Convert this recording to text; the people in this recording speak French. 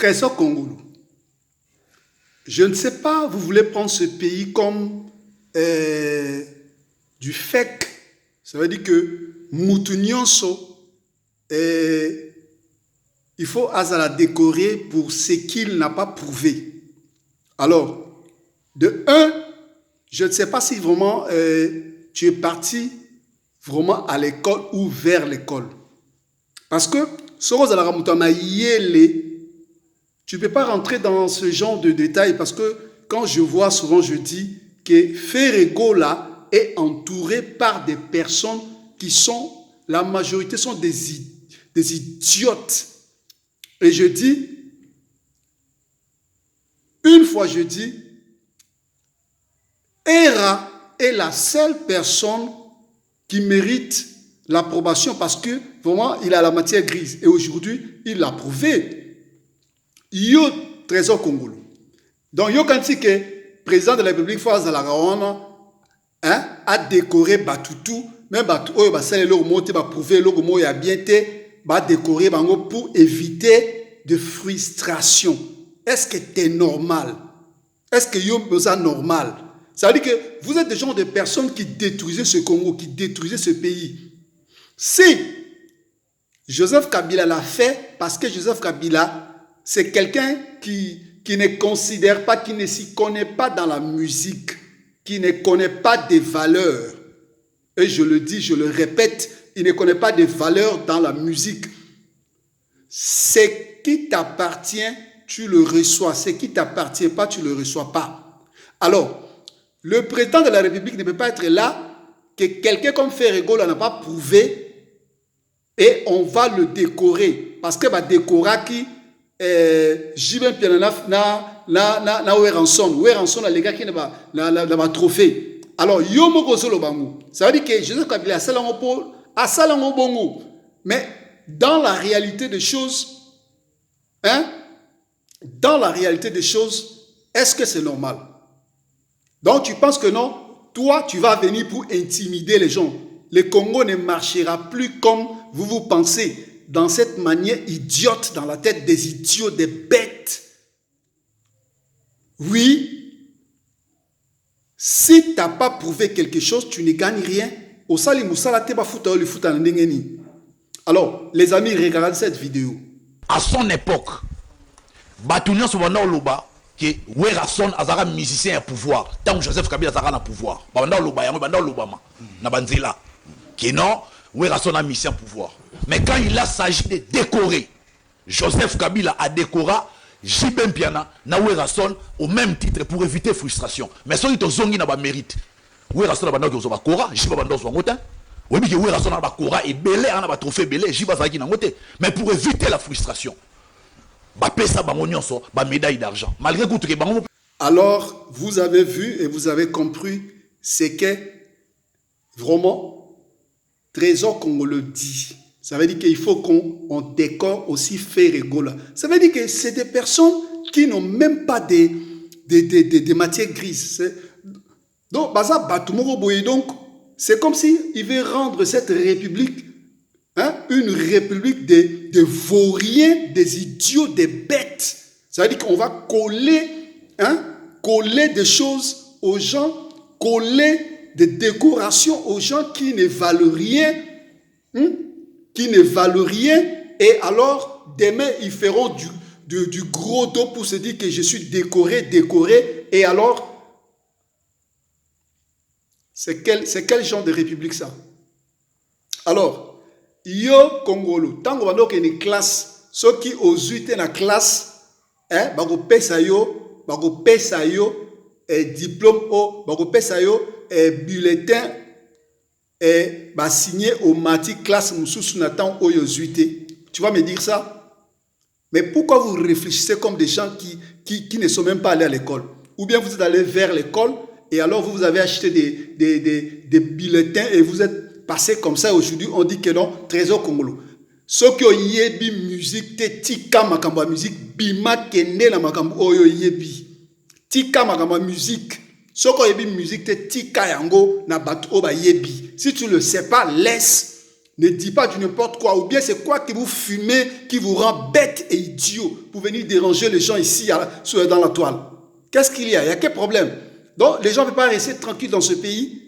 Trésor Congolo. Je ne sais pas, vous voulez prendre ce pays comme du fake. Ça veut dire que Moutounianso, il faut la décorer pour ce qu'il n'a pas prouvé. Alors, de un, je ne sais pas si vraiment tu es parti vraiment à l'école ou vers l'école. Parce que, tu ne peux pas rentrer dans ce genre de détails parce que quand je vois souvent, je dis que Ferrego là est entouré par des personnes qui sont, la majorité sont des idiotes. Et je dis, une fois je dis, Hera est la seule personne qui mérite l'approbation parce que vraiment il a la matière grise. Et aujourd'hui, il l'a prouvé. Yo Trésor Congolo. Donc, yo quand il que président de la République France a décoré Batutu, même Batutu, il a prouvé qu'il a bien été décoré pour éviter de frustration. Est-ce que c'est normal? Est-ce que yo c'est normal? Ça veut dire que vous êtes des gens de personnes qui détruisaient ce Congo, qui détruisaient ce pays. Si Joseph Kabila l'a fait, parce que Joseph Kabila, c'est quelqu'un qui ne considère pas, qui ne s'y connaît pas dans la musique, qui ne connaît pas des valeurs. Et je le dis, je le répète, il ne connaît pas des valeurs dans la musique. Ce qui t'appartient, tu le reçois. Ce qui ne t'appartient pas, tu ne le reçois pas. Alors, le président de la République ne peut pas être là, que quelqu'un comme Ferrego n'a pas prouvé, et on va le décorer. Parce que décorer qui Jibin Piana na Weranson a les gars qui n'a trophée. Alors yomo gozolo bango. Ça veut dire que Joseph Kabila a salango bongo. Mais dans la réalité des choses, dans la réalité des choses, est-ce que c'est normal? Donc tu penses que non? Toi, tu vas venir pour intimider les gens. Le Congo ne marchera plus comme vous pensez. Dans cette manière idiote dans la tête des idiots, des bêtes. Oui, si tu n'as pas prouvé quelque chose, tu ne gagnes rien. Alors, les amis, regardez cette vidéo. À son époque, Batounian Souvana Oloba, qui est Werason Azara musicien à pouvoir, tant que Joseph Kabila Azara à pouvoir. Banda Oloba, Banda Olobama, Nabanzela, qui non, Werason a musicien à pouvoir. Mais quand il a s'agit de décorer, Joseph Kabila a décoré Jibem Piana, na Werason au même titre pour éviter frustration. Mais si tu zongi na ba mérite, Werason na banda ko kora, Jiba banda so ngota. Oui mais Werason na ba kora et belé na ba trophée belé, Jiba zaki na ngote. Mais pour éviter la frustration, ba pesa ba nyonso, ba médaille d'argent. Malgré tout que bango. Alors, vous avez vu et vous avez compris ce que vraiment Trésor Congolo dit. Ça veut dire qu'il faut qu'on décore aussi Ferrego là. Ça veut dire que c'est des personnes qui n'ont même pas des matières grises. Donc, c'est comme s'il veut rendre cette république une république de vauriens, des idiots, des bêtes. Ça veut dire qu'on va coller des choses aux gens, coller des décorations aux gens qui ne valent rien. Qui ne valent rien, et alors demain ils feront du gros dos pour se dire que je suis décoré, et alors c'est quel genre de république ça? Alors, yo Congolo, tant qu'on a une classe, ceux qui osent dans la classe, bako pesa yo, diplôme bako pesa yo, bulletin. Et signé au Mati classe Moussous Nathan Oyozuité. Tu vas me dire ça? Mais pourquoi vous réfléchissez comme des gens qui ne sont même pas allés à l'école? Ou bien vous êtes allés vers l'école et alors vous avez acheté des bulletins et vous êtes passé comme ça. Aujourd'hui, on dit que non, Trésor Congolo. Ceux qui ont yebi musique, te tika makamba musique, bima kende na makambo oyo yebi. Tika makamba musique. Si tu ne le sais pas, laisse. Ne dis pas du n'importe quoi. Ou bien c'est quoi que vous fumez qui vous rend bête et idiot pour venir déranger les gens ici dans la toile? Qu'est-ce qu'il y a? Il y a quel problème? Donc les gens ne peuvent pas rester tranquilles dans ce pays.